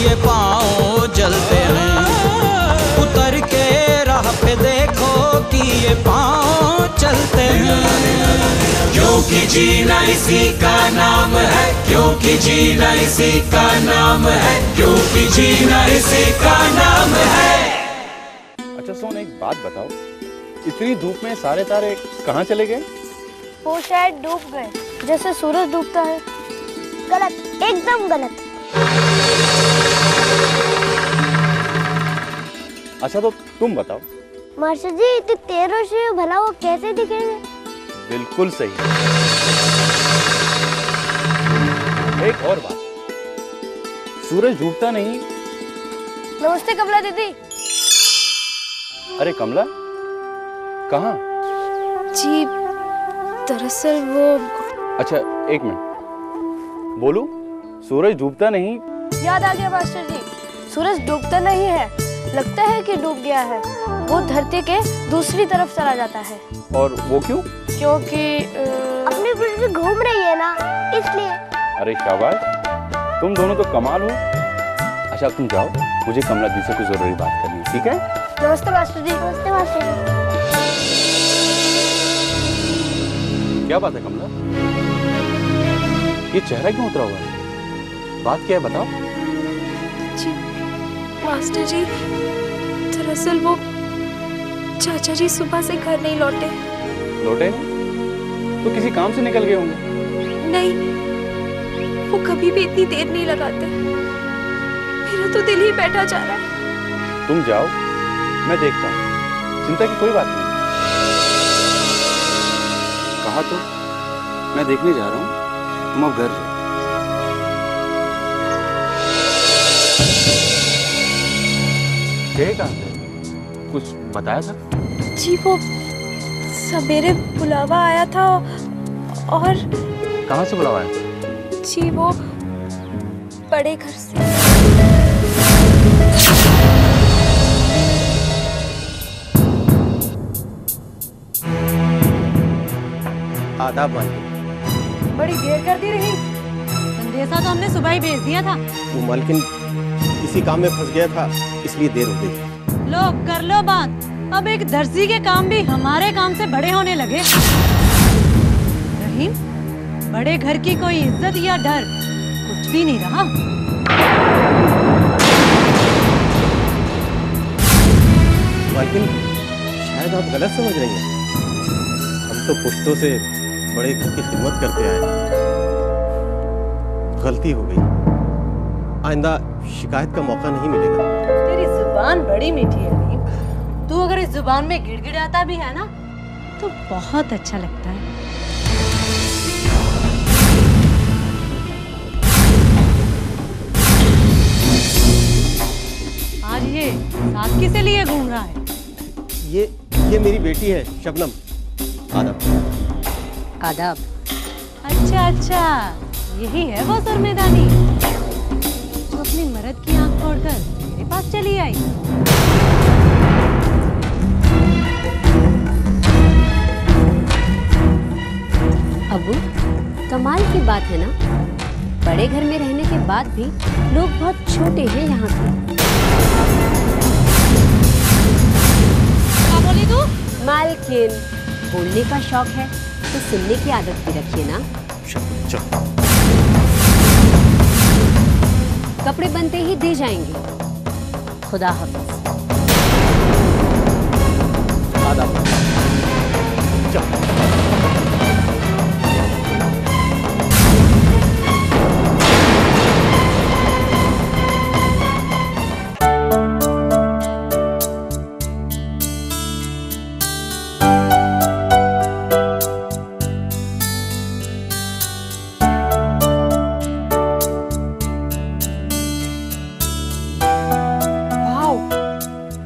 ये पाँव जलते हैं। उतर के राह पे देखो कि ये पाँव चलते हैं। क्योंकि जीना इसी का नाम है, क्योंकि जीना इसी का नाम है, क्योंकि जीना इसी का नाम है। अच्छा सोन, एक बात बताओ, इतनी धूप में सारे तारे कहाँ चले गए? वो शायद डूब गए, जैसे सूरज डूबता है। गलत, एकदम गलत। अच्छा तो तुम बताओ। मास्टर जी, इतनी तेज रोशनी में भला वो कैसे दिखेंगे? बिल्कुल सही। एक और बात, सूरज डूबता नहीं। नमस्ते कमला दीदी। अरे कमला, कहाँ? जी दरअसल वो। अच्छा एक मिनट, बोलू, सूरज डूबता नहीं। याद आ गया मास्टर जी, सूरज डूबता नहीं है, लगता है कि डूब गया है। वो धरती के दूसरी तरफ चला जाता है। और वो क्यों? क्योंकि अपनी पृथ्वी घूम रही है ना, इसलिए। अरे शाबाश, तुम दोनों तो कमाल हो। अच्छा तुम जाओ, मुझे कमला दी से कुछ जरूरी बात करनी है, ठीक है? नमस्ते मास्टर जी। नमस्ते मास्टर जी। क्या बात है कमला, ये चेहरा क्यों उतरा हुआ है? बात क्या है बताओ। जी मास्टर जी, दरअसल वो चाचा जी सुबह से घर नहीं लौटे। लौटे? तो किसी काम से निकल गए होंगे। नहीं, वो कभी भी इतनी देर नहीं लगाते। मेरा तो दिल ही बैठा जा रहा है। तुम जाओ, मैं देखता हूँ, चिंता की कोई बात नहीं। कहा तो मैं देखने जा रहा हूँ, तुम अब घर जाओ। गए कहाँ थे? कुछ बताया था? जी वो सवेरे बुलावा आया था। और कहाँ से बुलावा आया? जी वो बड़े घर से। आदाब मालकिन। बड़ी देर कर दी रही, संदेशा तो हमने सुबह ही भेज दिया था। वो मालकिन इसी काम में फंस गया था, इसलिए देर हो गई। लो कर लो बात, अब एक दर्जी के काम भी हमारे काम से बड़े होने लगे। रहीम, बड़े घर की कोई इज्जत या डर कुछ भी नहीं रहा। मालकिन शायद आप गलत समझ रही हैं। हम तो पुश्तों से बड़े घर की खिदमत करते आए हैं। गलती हो गई, आइंदा शिकायत का मौका नहीं मिलेगा। तेरी जुबान बड़ी मीठी है रहीम, तू अगर इस जुबान में गिड़गिड़ाता भी है ना तो बहुत अच्छा लगता है। आज ये साथ किसे लिए घूम रहा है? ये मेरी बेटी है शबनम। आदाब। आदाब। अच्छा अच्छा, यही है वो सरमेदानी जो अपनी मर्द की आंख फोड़कर मेरे पास चली आई। अबू, कमाल की बात है ना, बड़े घर में रहने के बाद भी लोग बहुत छोटे हैं यहाँ के। क्या बोली तू? मालकिन, बोलने का शौक है तो सुनने की आदत भी रखिए ना। चलो। कपड़े बनते ही दे जाएंगे। खुदा हाफिज। आदाब। चलो।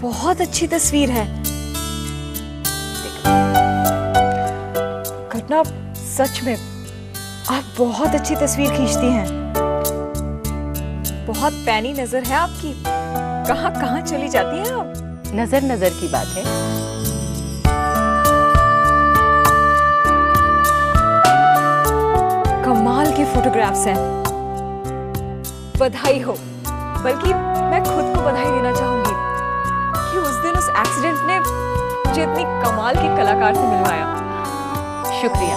बहुत अच्छी तस्वीर है। घटना, सच में आप बहुत अच्छी तस्वीर खींचती हैं। बहुत पैनी नजर है आपकी। कहाँ कहाँ चली जाती हैं आप? नजर नजर की बात है। कमाल के फोटोग्राफ्स हैं। बधाई हो, बल्कि मैं खुद को बधाई देना चाहूंगी कि उस दिन उस एक्सीडेंट ने मुझे इतनी कमाल के कलाकार से मिलवाया। शुक्रिया,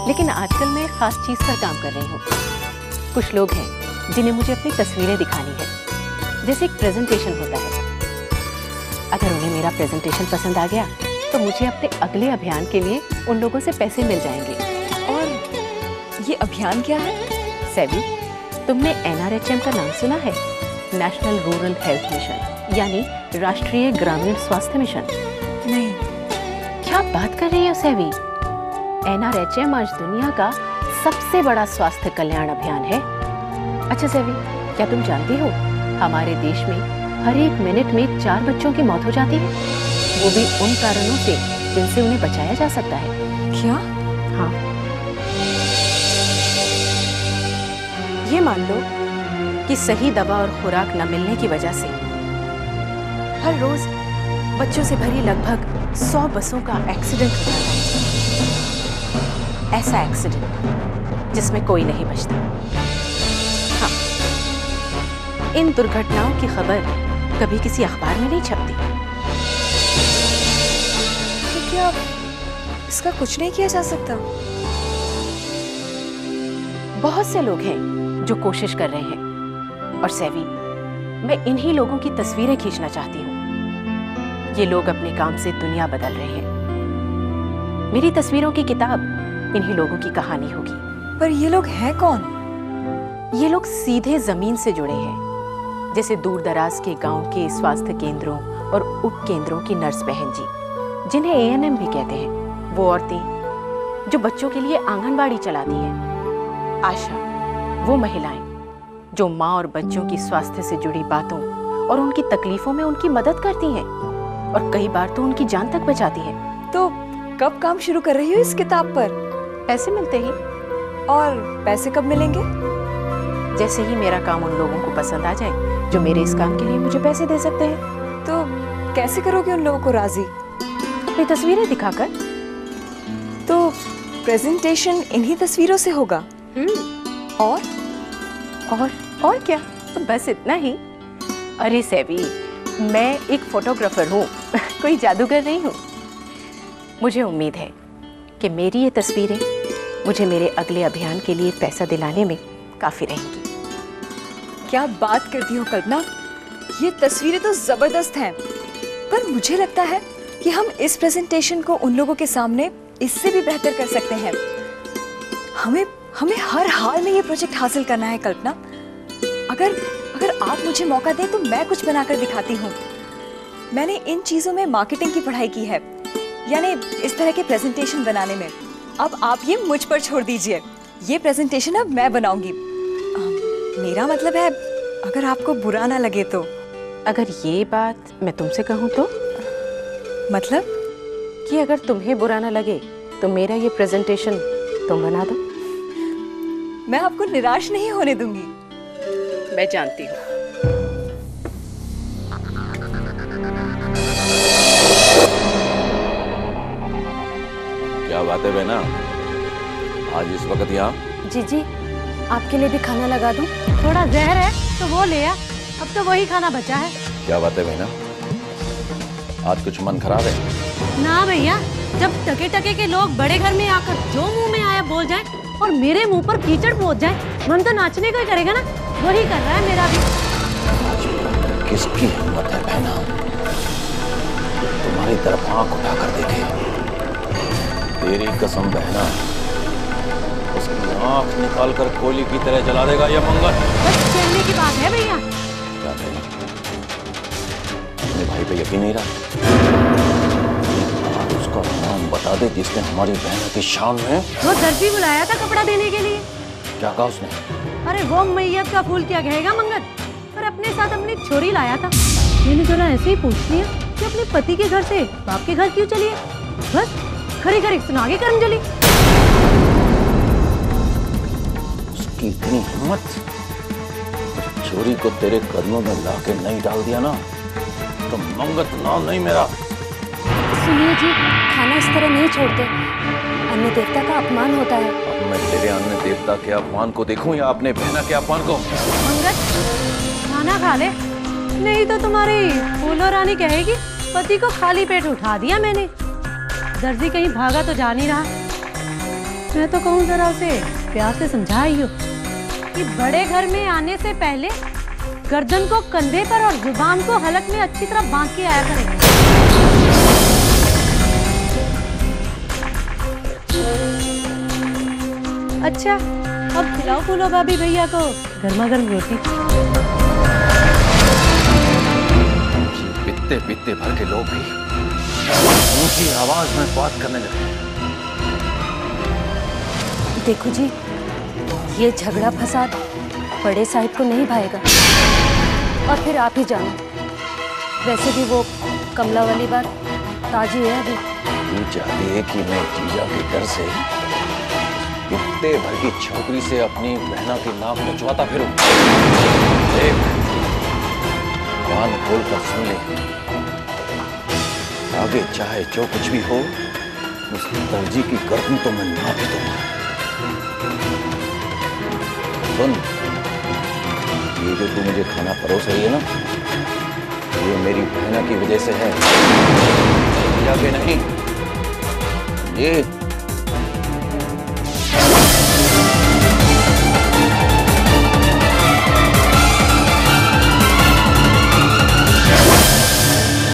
लेकिन आजकल मैं एक खास चीज पर काम कर रही हूँ। कुछ लोग हैं जिन्हें मुझे अपनी तस्वीरें दिखानी है, जैसे एक प्रेजेंटेशन होता है। अगर उन्हें मेरा प्रेजेंटेशन पसंद आ गया तो मुझे अपने अगले अभियान के लिए उन लोगों से पैसे मिल जाएंगे। और ये अभियान क्या है? सेवी, तुमने NRHM का नाम सुना है? नेशनल रूरल हेल्थ मिशन, यानी राष्ट्रीय ग्रामीण स्वास्थ्य मिशन। नहीं। क्या बात कर रही हो सेवी? NRHM आज दुनिया का सबसे बड़ा स्वास्थ्य कल्याण अभियान है। अच्छा सेवी, क्या तुम जानती हो हमारे देश में हर एक मिनट में 4 बच्चों की मौत हो जाती है, वो भी उन कारणों से जिनसे उन्हें बचाया जा सकता है। क्या? हाँ। ये मान लो कि सही दवा और खुराक न मिलने की वजह से हर रोज बच्चों से भरी लगभग 100 बसों का एक्सीडेंट हो जाता है। ऐसा एक्सीडेंट जिसमें कोई नहीं बचता। हाँ, इन दुर्घटनाओं की खबर कभी किसी अखबार में नहीं छपती। तो क्या इसका कुछ नहीं किया जा सकता? बहुत से लोग हैं जो कोशिश कर रहे हैं, और सेवी, मैं इन्हीं लोगों की तस्वीरें खींचना चाहती हूँ। ये लोग अपने काम से दुनिया बदल रहे हैं। मेरी तस्वीरों की किताब इन्हीं लोगों की कहानी होगी। पर ये लोग हैं कौन? ये लोग सीधे जमीन से जुड़े हैं, जैसे दूर दराज के गांव के स्वास्थ्य केंद्रों और उप केंद्रों की नर्स बहन जी, जिन्हें ANM भी कहते हैं। वो औरतें जो बच्चों के लिए आंगनबाड़ी चलाती हैं। आशा, वो महिलाएं जो माँ और बच्चों की स्वास्थ्य से जुड़ी बातों और उनकी तकलीफों में उनकी मदद करती हैं, और कई बार तो उनकी जान तक बचाती हैं। तो कब काम शुरू कर रही हो इस किताब पर? पैसे मिलते ही। और पैसे कब मिलेंगे? जैसे ही मेरा काम उन लोगों को पसंद आ जाए जो मेरे इस काम के लिए मुझे पैसे दे सकते हैं। तो कैसे करोगे उन लोगों को राजी? अपनी तस्वीरें दिखाकर। तो प्रेजेंटेशन इन्हीं तस्वीरों से होगा? और क्या? तो बस इतना ही। अरे सेवी, मैं एक फोटोग्राफर हूँ, कोई जादूगर नहीं हूँ। मुझे उम्मीद है कि मेरी ये तस्वीरें मुझे मेरे अगले अभियान के लिए पैसा दिलाने में काफी रहेंगी। क्या बात करती हो कल्पना, ये तस्वीरें तो जबरदस्त हैं, पर मुझे लगता है कि हम इस प्रेजेंटेशन को उन लोगों के सामने इससे भी बेहतर कर सकते हैं। हमें हर हाल में ये प्रोजेक्ट हासिल करना है कल्पना। अगर आप मुझे मौका दें तो मैं कुछ बनाकर दिखाती हूँ। मैंने इन चीजों में मार्केटिंग की पढ़ाई की है, यानी इस तरह के प्रेजेंटेशन बनाने में। अब आप ये मुझ पर छोड़ दीजिए, ये प्रेजेंटेशन अब मैं बनाऊंगी। मेरा मतलब है, अगर आपको बुरा ना लगे तो। अगर ये बात मैं तुमसे कहूँ तो? मतलब कि अगर तुम्हें बुरा ना लगे तो मेरा ये प्रेजेंटेशन तुम बना दो। मैं आपको निराश नहीं होने दूंगी। मैं जानती हूँ। क्या बात है बहना, आज इस वक्त यहाँ? जी, आपके लिए भी खाना लगा दूं? थोड़ा जहर है तो वो ले आ, अब तो वही खाना बचा है। क्या बात है बहना, आज कुछ मन खराब है? ना भैया, जब टके टके के लोग बड़े घर में आकर जो मुंह में आया बोल जाए और मेरे मुंह पर कीचड़ पहुंच जाए, मन तो नाचने का ही करेगा ना। वही कर रहा है मेरा भी। किसकी हिम्मत है बहना, तुम्हारी तरफ आंख उठाकर देखे? तेरी कसम बहना, उसकी आंख निकाल कर कोयले की तरह जला देगा ये मंगल। बस खेलने की बात है भैया। क्या बहना, अपने भाई पे यकीन नहीं रहा? उसका नाम बता दे जिसने हमारी बहन की शान में। वो दर्जी बुलाया था कपड़ा देने के लिए। क्या कहा उसने? अरे वो मैयत का फूल क्या कहेगा मंगत, पर अपने साथ अपनी छोरी लाया था। मैंने जरा ऐसे ही पूछ लिया कि अपने पति के घर से बाप के घर क्यों चली है। बस खरी खरी सुना के कर्म जली। उसकी इतनी हिम्मत, छोरी को तेरे कदमों में लाके नहीं डाल दिया ना तो मंगत नाम नहीं मेरा। सुनिए जी, खाना इस तरह नहीं छोड़ते, अन्न देवता का अपमान होता है। अब मैं तेरे अन्न देवता के अपमान को देखूं या अपने बहना के अपमान को? मंगत, खाना खा उठा ले, नहीं तो तुम्हारी फूलो रानी कहेगी पति को खाली पेट उठा दिया मैंने। दर्जी कहीं भागा तो जा नहीं रहा। मैं तो कहूँ जरा उसे प्यार से समझाइयो कि बड़े घर में आने से पहले गर्दन को कंधे पर और जुबान को हलक में अच्छी तरह बांध के आया करें। अच्छा, अब खिलाओ फूलो भाभी भैया को गर्मा गर्म रोटी। पीते पीते भर के लोग भी ऊंची आवाज में बात करने लगे। देखो जी, ये झगड़ा फसाद बड़े साहिब को नहीं भाएगा, और फिर आप ही जानो। वैसे भी वो कमला वाली बात ताजी है अभी। तू चाहती है कि मैं जीजा के डर से इतने भर की छोकरी से अपनी बहना की नाक नचवाता फिरूं? देख, कान खोल कर सुन ले, आगे चाहे जो कुछ भी हो, उस दर्जी की गर्दन तो मैं ना भी दूंगा। सुन, ये जो तू मुझे खाना परोस रही है ना, ये मेरी बहना की वजह से है, जाके नहीं। ये